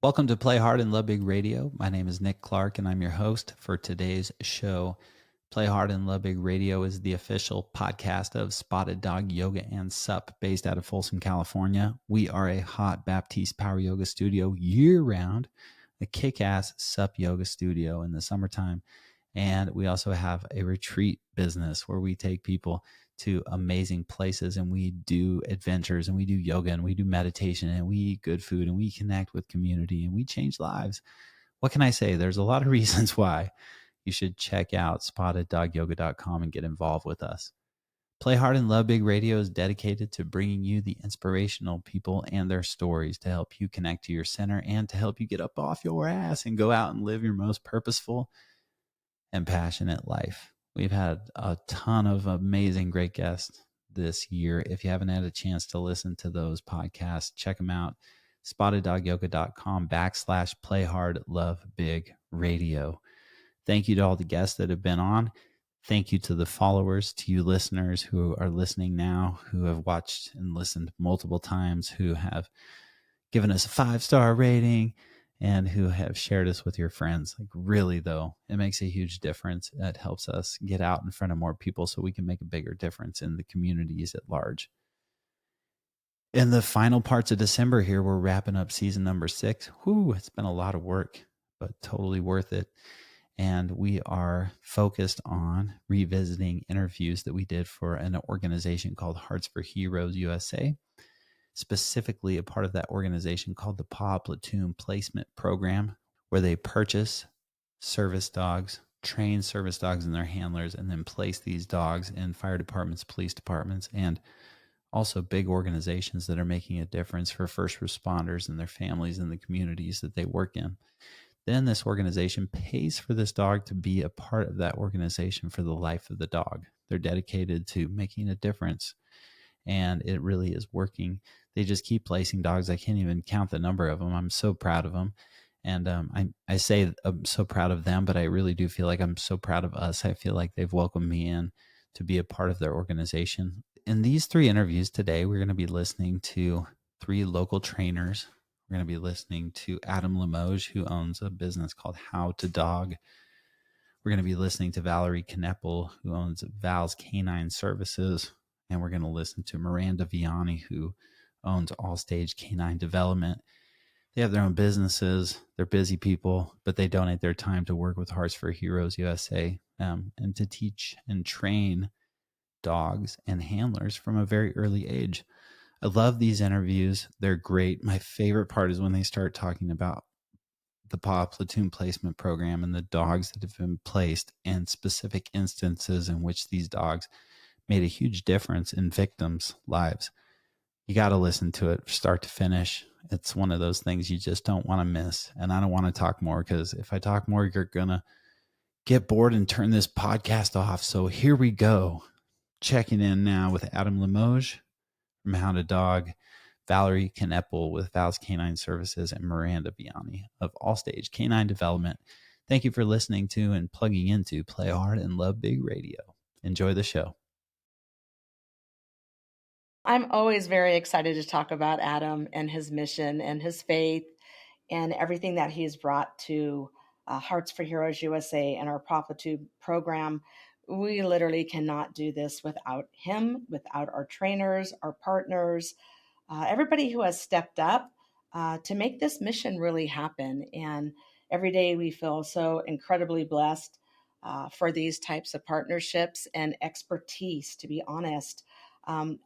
Welcome to Play Hard and Love Big Radio. My name is Nick Clark, and I'm your host for today's show. Play Hard and Love Big Radio is the official podcast of Spotted Dog Yoga and Sup, based out of Folsom, California. We are a hot Baptiste power yoga studio year-round, a kick-ass sup yoga studio in the summertime. And we also have a retreat business where we take people to amazing places and we do adventures and we do yoga and we do meditation and we eat good food and we connect with community and we change lives. What can I say? There's a lot of reasons why you should check out spotteddogyoga.com and get involved with us. Play Hard and Love Big Radio is dedicated to bringing you the inspirational people and their stories to help you connect to your center and to help you get up off your ass and go out and live your most purposeful and passionate life. We've had a ton of amazing, great guests this year. If you haven't had a chance to listen to those podcasts, check them out. SpottedDogYoga.com/playhardlovebig radio. Thank you to all the guests that have been on. Thank you to the followers, to you listeners who are listening now, who have watched and listened multiple times, who have given us a 5-star rating, and who have shared us with your friends. Like, really, though, it makes a huge difference. It helps us get out in front of more people so we can make a bigger difference in the communities at large. In the final parts of December here, we're wrapping up season number 6. Whew, it's been a lot of work, but totally worth it. And we are focused on revisiting interviews that we did for an organization called Hearts for Heroes USA. Specifically, a part of that organization called the Paw Platoon Placement Program, where they purchase service dogs, train service dogs and their handlers, and then place these dogs in fire departments, police departments, and also big organizations that are making a difference for first responders and their families in the communities that they work in. Then this organization pays for this dog to be a part of that organization for the life of the dog. They're dedicated to making a difference, and it really is working. They just keep placing dogs. I can't even count the number of them. I'm so proud of them. And I say I'm so proud of them, but I really do feel like I'm so proud of us. I feel like they've welcomed me in to be a part of their organization. In these 3 interviews today, we're going to be listening to 3 local trainers. We're going to be listening to Adam Limoges, who owns a business called How2Dog. We're going to be listening to Valerie Kneppel, who owns Val's Canine Services. And we're going to listen to Miranda Viani, who owns All Stage Canine Development. They have their own businesses. They're busy people, but they donate their time to work with Hearts for Heroes USA and to teach and train dogs and handlers from a very early age. I love these interviews. They're great. My favorite part is when they start talking about the Paw Platoon Placement Program and the dogs that have been placed and specific instances in which these dogs made a huge difference in victims' lives. You got to listen to it start to finish. It's one of those things you just don't want to miss. And I don't want to talk more, because if I talk more, you're going to get bored and turn this podcast off. So here we go. Checking in now with Adam Limoges from How2Dog, Valerie Kneppel with Val's Canine Services, and Miranda Viani of All Stage Canine Development. Thank you for listening to and plugging into Play Hard and Love Big Radio. Enjoy the show. I'm always very excited to talk about Adam and his mission and his faith and everything that he's brought to Hearts for Heroes USA and our Paw Platoon program. We literally cannot do this without him, without our trainers, our partners, everybody who has stepped up to make this mission really happen. And every day we feel so incredibly blessed for these types of partnerships and expertise, to be honest.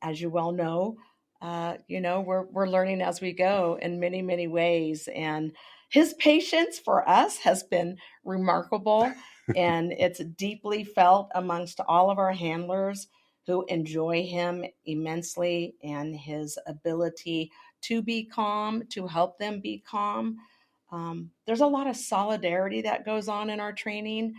As you well know, we're learning as we go in many, many ways. And his patience for us has been remarkable. And it's deeply felt amongst all of our handlers who enjoy him immensely, and his ability to be calm, to help them be calm. There's a lot of solidarity that goes on in our training.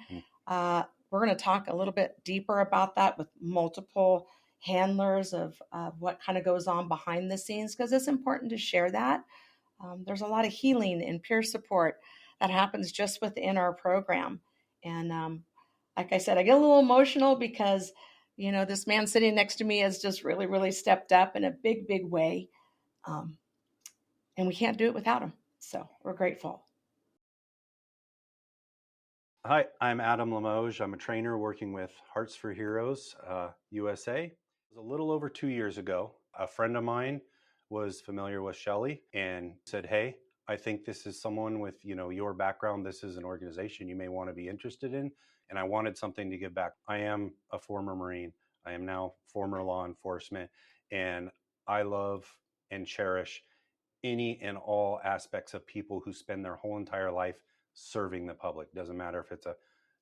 We're going to talk a little bit deeper about that with multiple handlers of what kind of goes on behind the scenes, because it's important to share that. There's a lot of healing and peer support that happens just within our program. And like I said, I get a little emotional because, this man sitting next to me has just really, really stepped up in a big, big way. And we can't do it without him. So we're grateful. Hi, I'm Adam Limoges. I'm a trainer working with Hearts for Heroes USA. It was a little over 2 years ago. A friend of mine was familiar with Shelly and said, "Hey, I think this is someone with your background. This is an organization you may want to be interested in." And I wanted something to give back. I am a former Marine. I am now former law enforcement, and I love and cherish any and all aspects of people who spend their whole entire life serving the public. Doesn't matter if it's a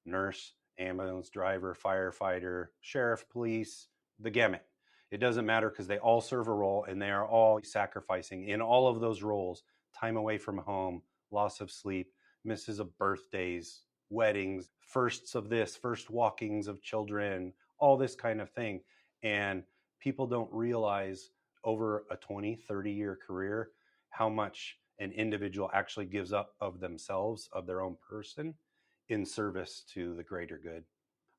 nurse, ambulance driver, firefighter, sheriff, police, the gamut. It doesn't matter because they all serve a role and they are all sacrificing in all of those roles time away from home, loss of sleep, misses of birthdays, weddings, firsts of this, first walkings of children, all this kind of thing. And people don't realize over a 20, 30-year career how much an individual actually gives up of themselves, of their own person, in service to the greater good.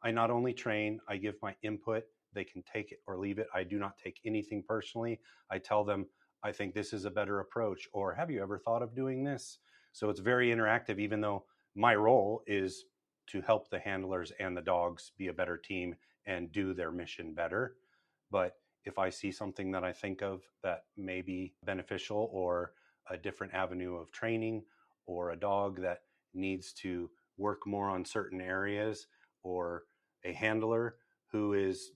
I not only train, I give my input. They can take it or leave it. I do not take anything personally. I tell them, I think this is a better approach, or have you ever thought of doing this? So it's very interactive, even though my role is to help the handlers and the dogs be a better team and do their mission better. But if I see something that I think of that may be beneficial, or a different avenue of training, or a dog that needs to work more on certain areas, or a handler who is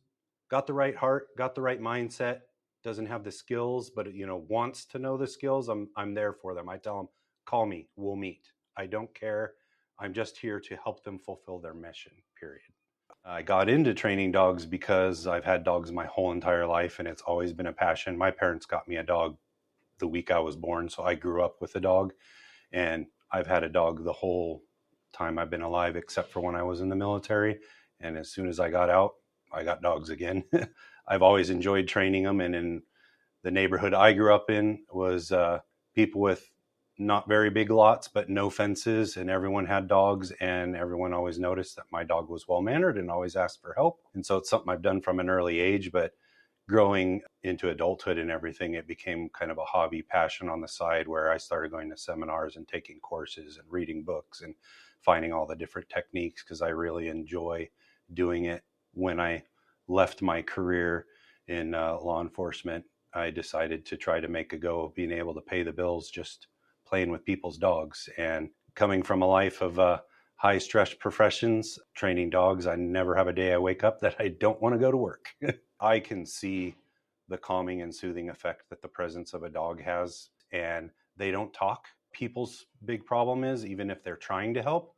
got the right heart, got the right mindset, doesn't have the skills, but wants to know the skills, I'm there for them. I tell them, call me, we'll meet. I don't care. I'm just here to help them fulfill their mission, period. I got into training dogs because I've had dogs my whole entire life and it's always been a passion. My parents got me a dog the week I was born, so I grew up with a dog, and I've had a dog the whole time I've been alive, except for when I was in the military. And as soon as I got out, I got dogs again. I've always enjoyed training them, and in the neighborhood I grew up in was people with not very big lots, but no fences, and everyone had dogs, and everyone always noticed that my dog was well mannered and always asked for help. And so it's something I've done from an early age, but growing into adulthood and everything, it became kind of a hobby passion on the side, where I started going to seminars and taking courses and reading books and finding all the different techniques, because I really enjoy doing it. When I left my career in law enforcement, I decided to try to make a go of being able to pay the bills just playing with people's dogs. And coming from a life of high stress professions, training dogs, I never have a day I wake up that I don't want to go to work. I can see the calming and soothing effect that the presence of a dog has, and they don't talk. People's big problem is, even if they're trying to help,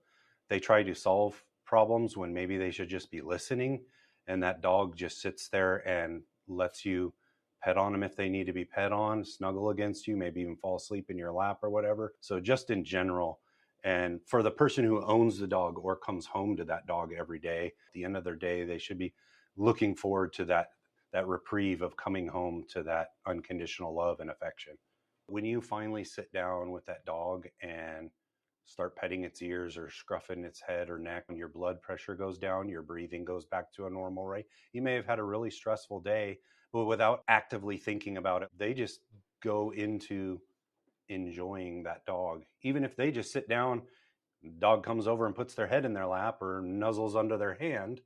they try to solve problems when maybe they should just be listening. And that dog just sits there and lets you pet on them if they need to be pet on, snuggle against you, maybe even fall asleep in your lap or whatever. So just in general, and for the person who owns the dog or comes home to that dog every day, at the end of their day, they should be looking forward to that reprieve of coming home to that unconditional love and affection. When you finally sit down with that dog and start petting its ears or scruffing its head or neck, and your blood pressure goes down, your breathing goes back to a normal rate. You may have had a really stressful day, but without actively thinking about it, they just go into enjoying that dog. Even if they just sit down, dog comes over and puts their head in their lap or nuzzles under their hand,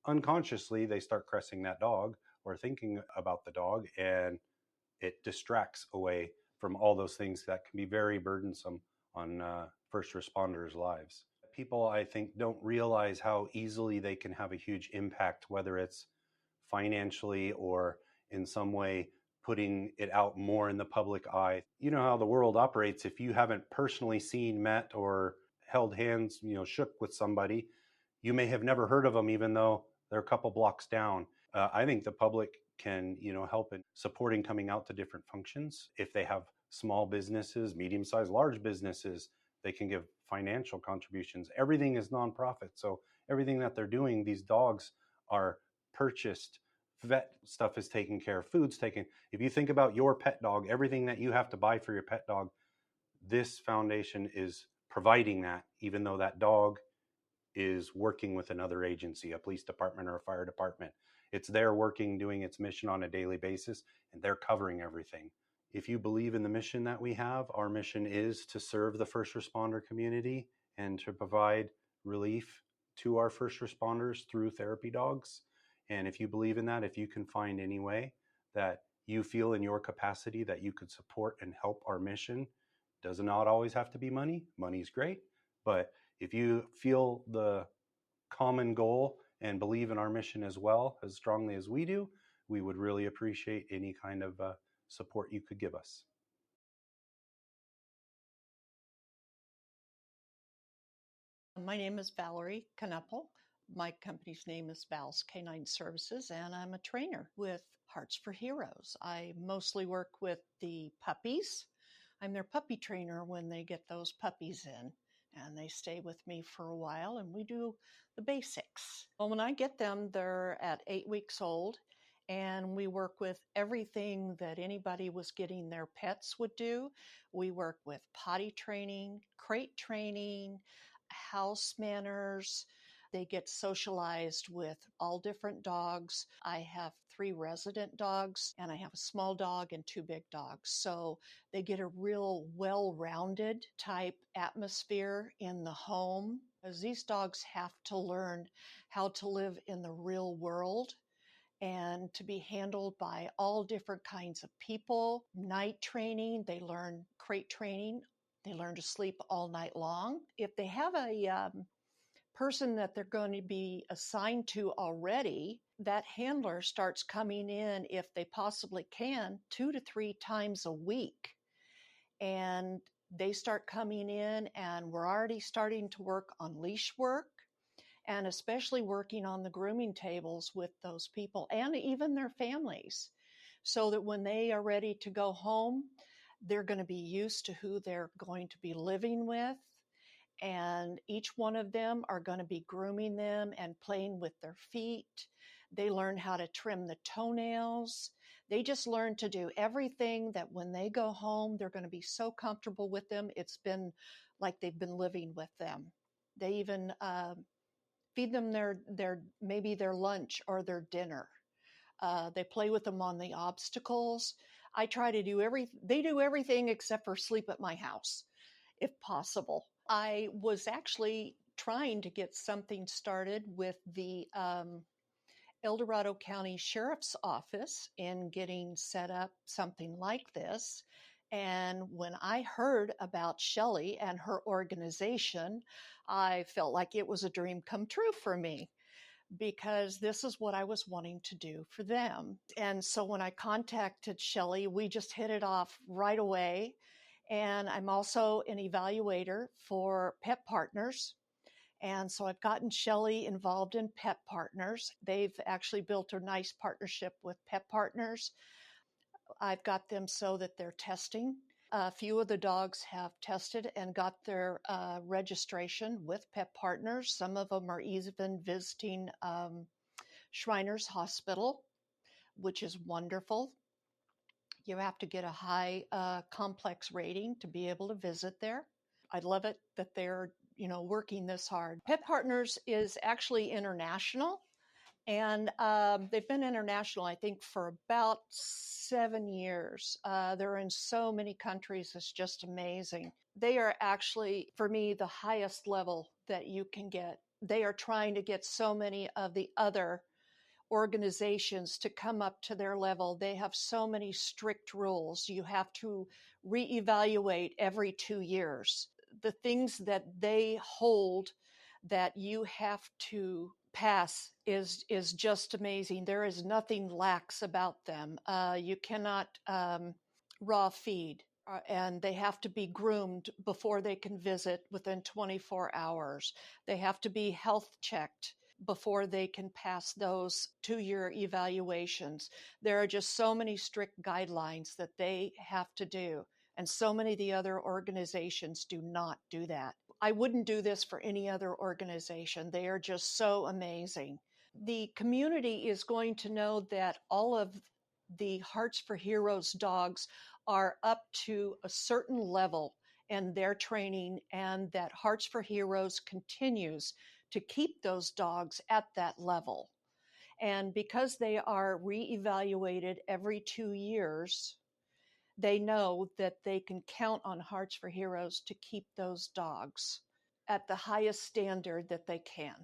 unconsciously they start caressing that dog or thinking about the dog, and it distracts away from all those things that can be very burdensome on first responders' lives. People, I think, don't realize how easily they can have a huge impact, whether it's financially or in some way putting it out more in the public eye. You know how the world operates. If you haven't personally seen, met, or held hands, shook with somebody, you may have never heard of them, even though they're a couple blocks down. I think the public can, help in supporting coming out to different functions. If they have small businesses, medium-sized, large businesses, they can give financial contributions. Everything is nonprofit, so everything that they're doing, these dogs are purchased. Vet stuff is taken care of, food's taken. If you think about your pet dog, everything that you have to buy for your pet dog, this foundation is providing that, even though that dog is working with another agency, a police department or a fire department. It's there working, doing its mission on a daily basis, and they're covering everything. if you believe in the mission that we have, our mission is to serve the first responder community and to provide relief to our first responders through therapy dogs. And if you believe in that, if you can find any way that you feel in your capacity that you could support and help our mission, does not always have to be money. Money's great. But if you feel the common goal and believe in our mission as well, as strongly as we do, we would really appreciate any kind of support you could give us. My name is Valerie Kneppel. My company's name is Val's Canine Services, and I'm a trainer with Hearts for Heroes. I mostly work with the puppies. I'm their puppy trainer when they get those puppies in, and they stay with me for a while, and we do the basics. Well, when I get them, they're at 8 weeks old, and we work with everything that anybody was getting their pets would do. We work with potty training, crate training, house manners. They get socialized with all different dogs. I have 3 resident dogs, and I have a small dog and 2 big dogs. So they get a real well-rounded type atmosphere in the home, as these dogs have to learn how to live in the real world and to be handled by all different kinds of people. Night training, they learn crate training. They learn to sleep all night long. If they have a person that they're going to be assigned to already, that handler starts coming in, if they possibly can, 2 to 3 times a week. And they start coming in, and we're already starting to work on leash work, and especially working on the grooming tables with those people and even their families, so that when they are ready to go home, they're going to be used to who they're going to be living with. And each one of them are going to be grooming them and playing with their feet. They learn how to trim the toenails. They just learn to do everything that when they go home, they're going to be so comfortable with them. It's been like they've been living with them. They even feed them maybe their lunch or their dinner. They play with them on the obstacles. I try to do they do everything except for sleep at my house, if possible. I was actually trying to get something started with the El Dorado County Sheriff's Office in getting set up something like this. And when I heard about Shelley and her organization, I felt like it was a dream come true for me, because this is what I was wanting to do for them. And so when I contacted Shelley, we just hit it off right away. And I'm also an evaluator for Pet Partners. And so I've gotten Shelley involved in Pet Partners. They've actually built a nice partnership with Pet Partners. I've got them so that they're testing. A few of the dogs have tested and got their registration with Pet Partners. Some of them are even visiting Shriners Hospital, which is wonderful. You have to get a high complex rating to be able to visit there. I love it that they're, working this hard. Pet Partners is actually international, and they've been international, I think, for about 7 years. They're in so many countries. It's just amazing. They are actually, for me, the highest level that you can get. They are trying to get so many of the other organizations to come up to their level. They have so many strict rules. You have to reevaluate every 2 years. The things that they hold that you have to pass is just amazing. There is nothing lax about them. You cannot raw feed, and they have to be groomed before they can visit within 24 hours. They have to be health checked before they can pass those 2-year evaluations. There are just so many strict guidelines that they have to do. And so many of the other organizations do not do that. I wouldn't do this for any other organization. They are just so amazing. The community is going to know that all of the Hearts for Heroes dogs are up to a certain level in their training, and that Hearts for Heroes continues to keep those dogs at that level. And because they are reevaluated every 2 years, they know that they can count on Hearts for Heroes to keep those dogs at the highest standard that they can,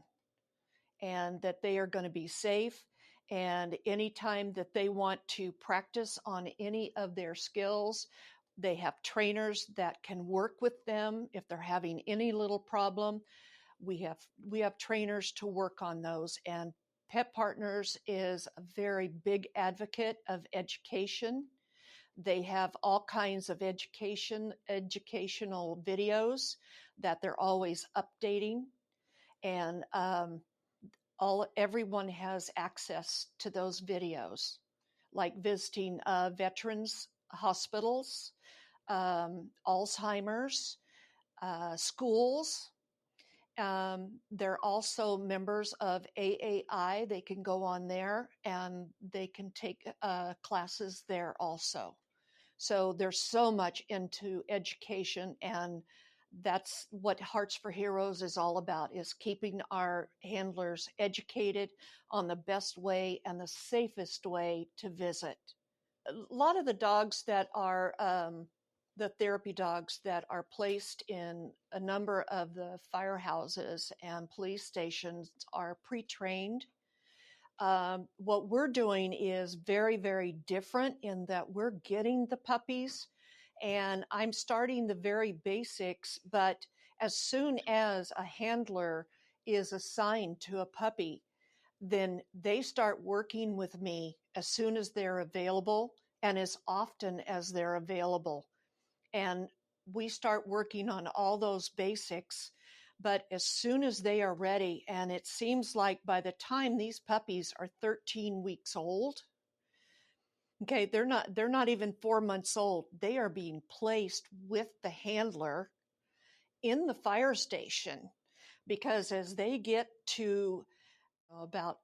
and that they are going to be safe. And anytime that they want to practice on any of their skills, they have trainers that can work with them if they're having any little problem. We have trainers to work on those. And Pet Partners is a very big advocate of education. They have all kinds of educational videos that they're always updating, and everyone has access to those videos, like visiting veterans hospitals, Alzheimer's, schools. They're also members of AAI. They can go on there and they can take classes there also. So there's so much into education, and that's what Hearts for Heroes is all about, is keeping our handlers educated on the best way and the safest way to visit. A lot of the dogs that are the therapy dogs that are placed in a number of the firehouses and police stations are pre-trained. What we're doing is very, very different in that we're getting the puppies, and I'm starting the very basics, but as soon as a handler is assigned to a puppy, then they start working with me as soon as they're available and as often as they're available. And we start working on all those basics. But as soon as they are ready, and it seems like by the time these puppies are 13 weeks old, okay, they're not even 4 months old, they are being placed with the handler in the fire station, because as they get to about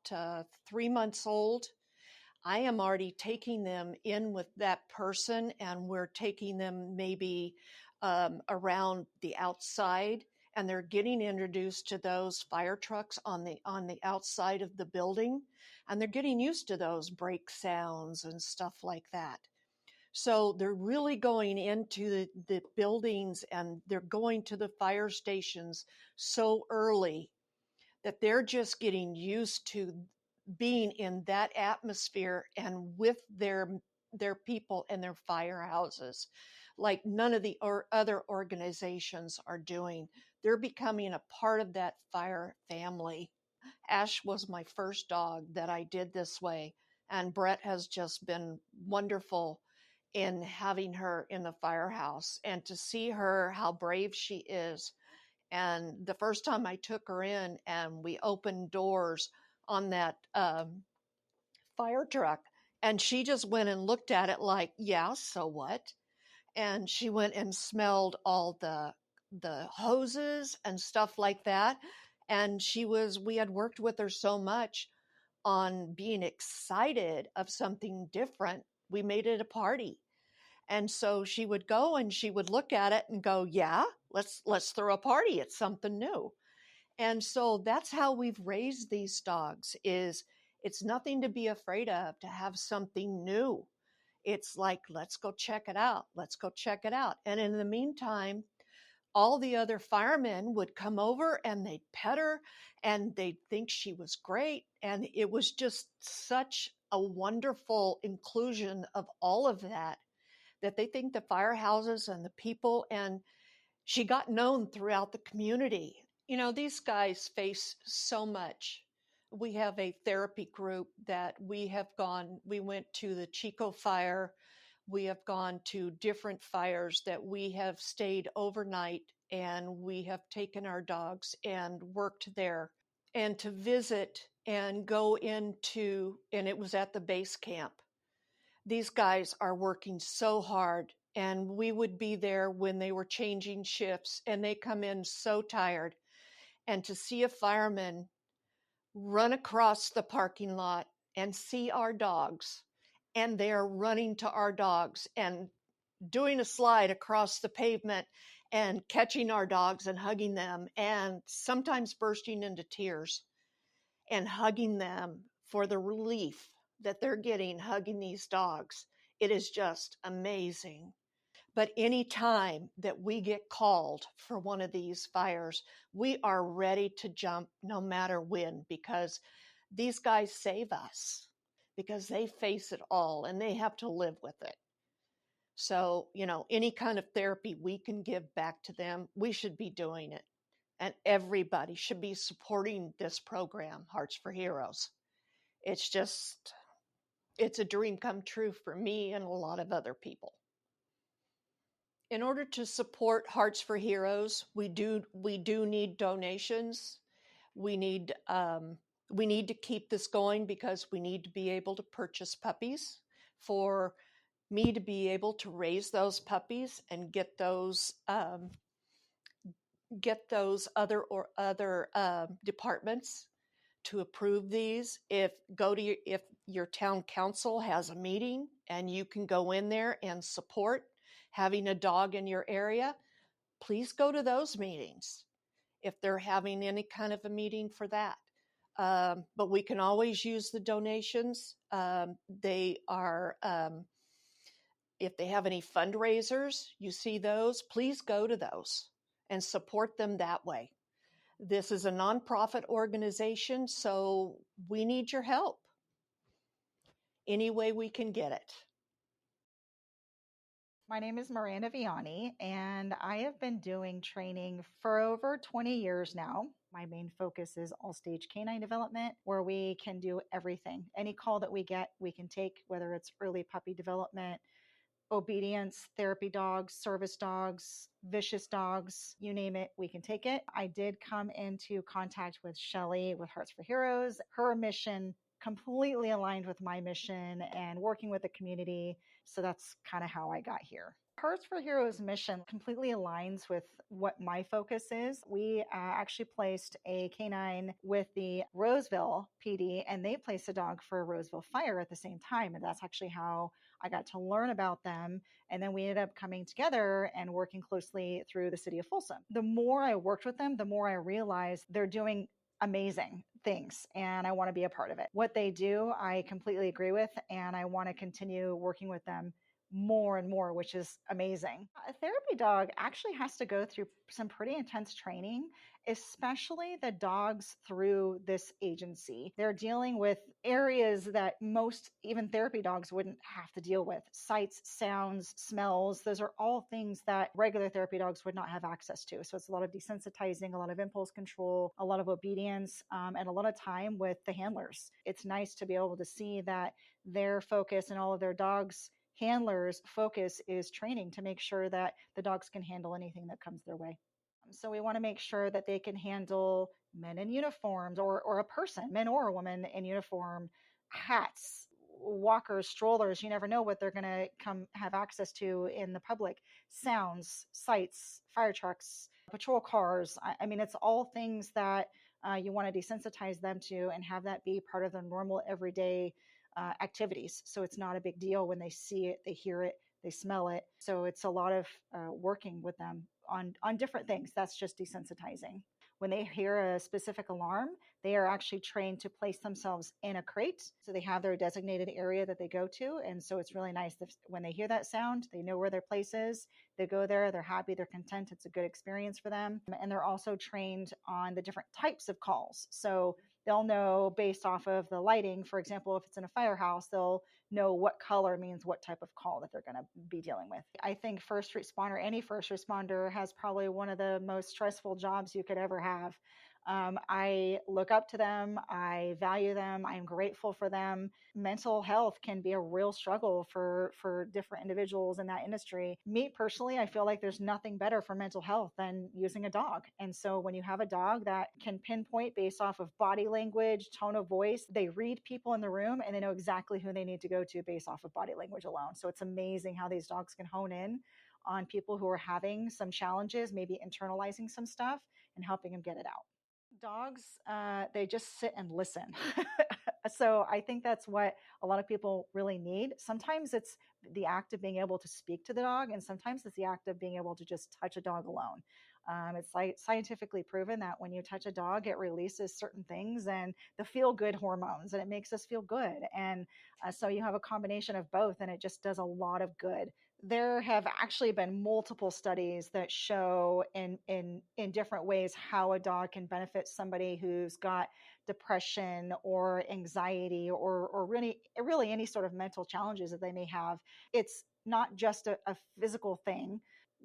3 months old, I am already taking them in with that person, and we're taking them maybe around the outside, and they're getting introduced to those fire trucks on the outside of the building, and they're getting used to those brake sounds and stuff like that. So they're really going into the buildings, and they're going to the fire stations so early that they're just getting used to being in that atmosphere and with their people and their firehouses, like none of the other organizations are doing. They're becoming a part of that fire family. Ash was my first dog that I did this way, and Brett has just been wonderful in having her in the firehouse, and to see her, how brave she is. And the first time I took her in and we opened doors on that fire truck, and she just went and looked at it like, yeah, so what? And she went and smelled all the hoses and stuff like that. And we had worked with her so much on being excited of something different. We made it a party. And so she would go and she would look at it and go, yeah, let's throw a party. It's something new. And so that's how we've raised these dogs. It's nothing to be afraid of, to have something new. It's like, let's go check it out. Let's go check it out. And in the meantime, all the other firemen would come over and they'd pet her and they'd think she was great. And it was just such a wonderful inclusion of all of that they think the firehouses and the people, and she got known throughout the community. You know, these guys face so much. We have a therapy group that we went to the Chico fire. We have gone to different fires that we have stayed overnight, and we have taken our dogs and worked there. And to visit and go into, and it was at the base camp. These guys are working so hard, and we would be there when they were changing shifts, and they come in so tired. And to see a fireman run across the parking lot and see our dogs, and they're running to our dogs and doing a slide across the pavement and catching our dogs and hugging them, and sometimes bursting into tears and hugging them for the relief that they're getting hugging these dogs. It is just amazing. But any time that we get called for one of these fires, we are ready to jump no matter when, because these guys save us, because they face it all and they have to live with it. So, any kind of therapy we can give back to them, we should be doing it. And everybody should be supporting this program, Hearts for Heroes. It's a dream come true for me and a lot of other people. In order to support Hearts for Heroes, we do need donations. We need to keep this going because we need to be able to purchase puppies for me to be able to raise those puppies and get those other departments to approve these. If your town council has a meeting and you can go in there and support having a dog in your area, please go to those meetings if they're having any kind of a meeting for that. But we can always use the donations. They are, if they have any fundraisers, you see those, please go to those and support them that way. This is a nonprofit organization, so we need your help any way we can get it. My name is Miranda Viani, and I have been doing training for over 20 years now. My main focus is all stage canine development, where we can do everything. Any call that we get, we can take, whether it's early puppy development, obedience, therapy dogs, service dogs, vicious dogs, you name it, we can take it. I did come into contact with Shelly with Hearts for Heroes. Her mission completely aligned with my mission and working with the community. So that's kind of how I got here. Hearts for Heroes mission completely aligns with what my focus is. We actually placed a canine with the Roseville PD, and they placed a dog for a Roseville fire at the same time. And that's actually how I got to learn about them. And then we ended up coming together and working closely through the city of Folsom. The more I worked with them, the more I realized they're doing amazing things and I want to be a part of it. What they do, I completely agree with, and I want to continue working with them more and more, which is amazing. A therapy dog actually has to go through some pretty intense training, especially the dogs through this agency. They're dealing with areas that most even therapy dogs wouldn't have to deal with. Sights, sounds, smells, those are all things that regular therapy dogs would not have access to. So it's a lot of desensitizing, a lot of impulse control, a lot of obedience, and a lot of time with the handlers. It's nice to be able to see that their focus and all of their dogs' handlers' focus is training to make sure that the dogs can handle anything that comes their way. So we want to make sure that they can handle men in uniforms or a person, men or a woman in uniform, hats, walkers, strollers. You never know what they're going to come have access to in the public. Sounds, sights, fire trucks, patrol cars. I mean, it's all things that you want to desensitize them to and have that be part of their normal everyday activities. So it's not a big deal when they see it, they hear it, they smell it. So it's a lot of working with them on different things. That's just desensitizing. When they hear a specific alarm, they are actually trained to place themselves in a crate. So they have their designated area that they go to. And so it's really nice that when they hear that sound, they know where their place is. They go there, they're happy, they're content. It's a good experience for them. And they're also trained on the different types of calls. So they'll know based off of the lighting. For example, if it's in a firehouse, they'll know what color means what type of call that they're going to be dealing with. I think first responder, any first responder, has probably one of the most stressful jobs you could ever have. I look up to them. I value them. I'm grateful for them. Mental health can be a real struggle for different individuals in that industry. Me personally, I feel like there's nothing better for mental health than using a dog. And so when you have a dog that can pinpoint based off of body language, tone of voice, they read people in the room and they know exactly who they need to go to based off of body language alone. So it's amazing how these dogs can hone in on people who are having some challenges, maybe internalizing some stuff and helping them get it out. Dogs, they just sit and listen. So I think that's what a lot of people really need. Sometimes it's the act of being able to speak to the dog, and sometimes it's the act of being able to just touch a dog alone. It's scientifically proven that when you touch a dog, it releases certain things and the feel good hormones, and it makes us feel good. And so you have a combination of both, and it just does a lot of good. There have actually been multiple studies that show in different ways how a dog can benefit somebody who's got depression or anxiety or really any sort of mental challenges that they may have. It's not just a physical thing.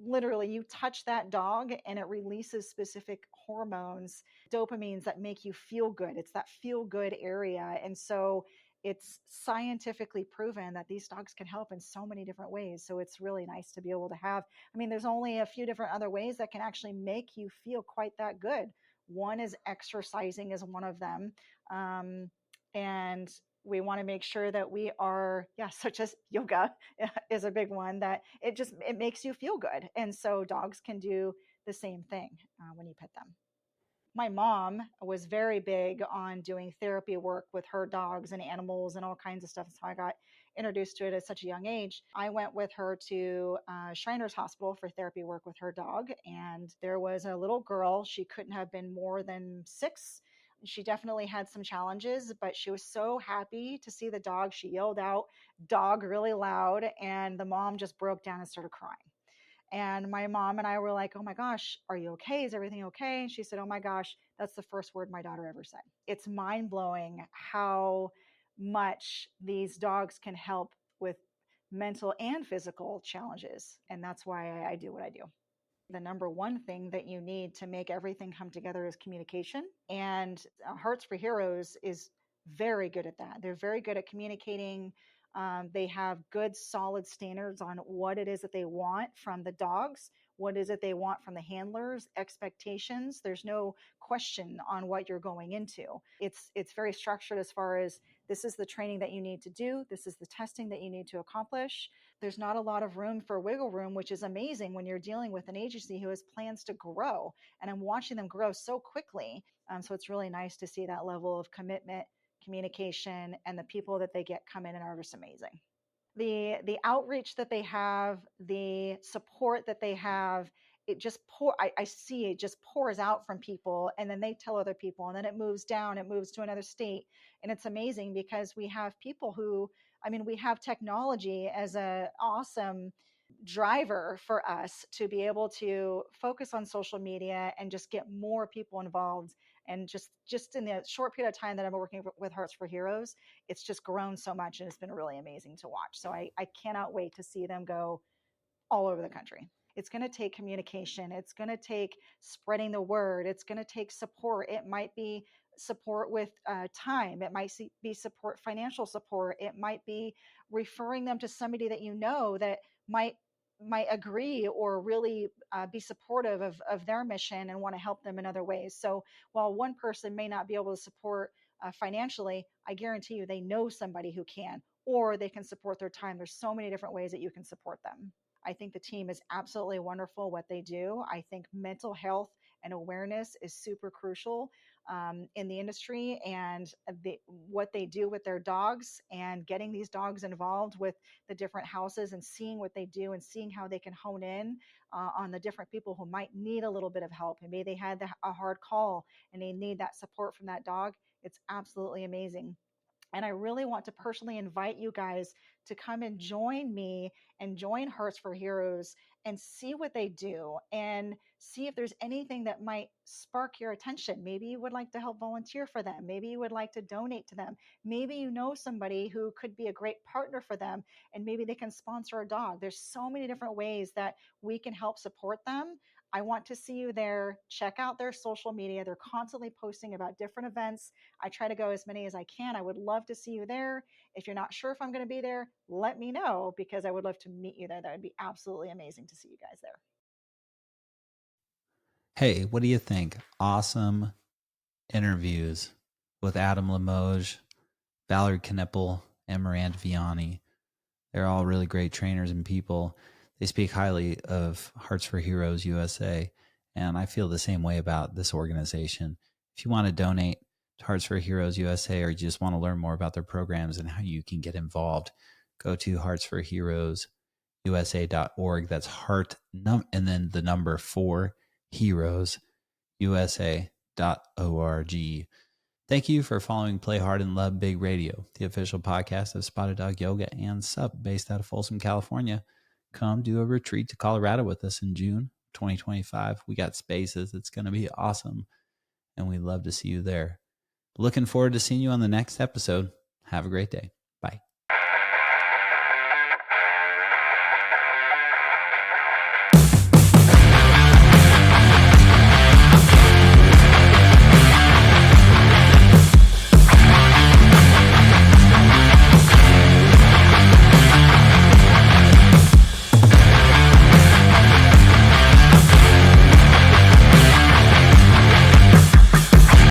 Literally, you touch that dog and it releases specific hormones, dopamines that make you feel good. It's that feel good area. And so it's scientifically proven that these dogs can help in so many different ways. So it's really nice to be able to have. I mean, there's only a few different other ways that can actually make you feel quite that good. One is exercising is one of them. And we want to make sure that we are, yeah, such as yoga is a big one, that it makes you feel good. And so dogs can do the same thing when you pet them. My mom was very big on doing therapy work with her dogs and animals and all kinds of stuff. So I got introduced to it at such a young age. I went with her to Shriners Hospital for therapy work with her dog. And there was a little girl. She couldn't have been more than 6. She definitely had some challenges, but she was so happy to see the dog. She yelled out dog really loud, and the mom just broke down and started crying. And my mom and I were like, oh my gosh, are you okay? Is everything okay? And she said, oh my gosh, that's the first word my daughter ever said. It's mind blowing how much these dogs can help with mental and physical challenges. And that's why I do what I do. The number one thing that you need to make everything come together is communication. And Hearts for Heroes is very good at that. They're very good at communicating. They have good, solid standards on what it is that they want from the dogs, what is it they want from the handlers, expectations. There's no question on what you're going into. It's very structured as far as this is the training that you need to do. This is the testing that you need to accomplish. There's not a lot of room for wiggle room, which is amazing when you're dealing with an agency who has plans to grow. And I'm watching them grow so quickly. So it's really nice to see that level of commitment, communication, and the people that they get come in and are just amazing. The outreach that they have, the support that they have, it just I see it just pours out from people, and then they tell other people, and then it moves down, it moves to another state. And it's amazing because we have people who, I mean, we have technology as a awesome driver for us to be able to focus on social media and just get more people involved. And just in the short period of time that I'm working with Hearts for Heroes, it's just grown so much, and it's been really amazing to watch. So I cannot wait to see them go all over the country. It's going to take communication. It's going to take spreading the word. It's going to take support. It might be support with time. It might be support, financial support. It might be referring them to somebody that you know that might agree or really be supportive of their mission and want to help them in other ways. So while one person may not be able to support financially, I guarantee you they know somebody who can, or they can support their time. There's so many different ways that you can support them. I think the team is absolutely wonderful what they do. I think mental health and awareness is super crucial in the industry, and what they do with their dogs and getting these dogs involved with the different houses and seeing what they do and seeing how they can hone in on the different people who might need a little bit of help. And maybe they had a hard call and they need that support from that dog. It's absolutely amazing. And I really want to personally invite you guys to come and join me and join Hearts for Heroes and see what they do and see if there's anything that might spark your attention. Maybe you would like to help volunteer for them. Maybe you would like to donate to them. Maybe you know somebody who could be a great partner for them, and maybe they can sponsor a dog. There's so many different ways that we can help support them. I want to see you there. Check out their social media. They're constantly posting about different events. I try to go as many as I can. I would love to see you there. If you're not sure if I'm going to be there, let me know, because I would love to meet you there. That would be absolutely amazing to see you guys there. Hey, what do you think? Awesome interviews with Adam Limoges, Valerie Kneppel, and Miranda Viani. They're all really great trainers and people. They speak highly of Hearts for Heroes USA, and I feel the same way about this organization. If you want to donate to Hearts for Heroes USA, or you just want to learn more about their programs and how you can get involved, go to heartsforheroesusa.org. That's heart and then the number 4 HeroesUSA.org. Thank you for following Play Hard and Love Big Radio, the official podcast of Spotted Dog Yoga and Sup, based out of Folsom, California. Come do a retreat to Colorado with us in June 2025. We got spaces. It's going to be awesome, and we'd love to see you there. Looking forward to seeing you on the next episode. Have a great day.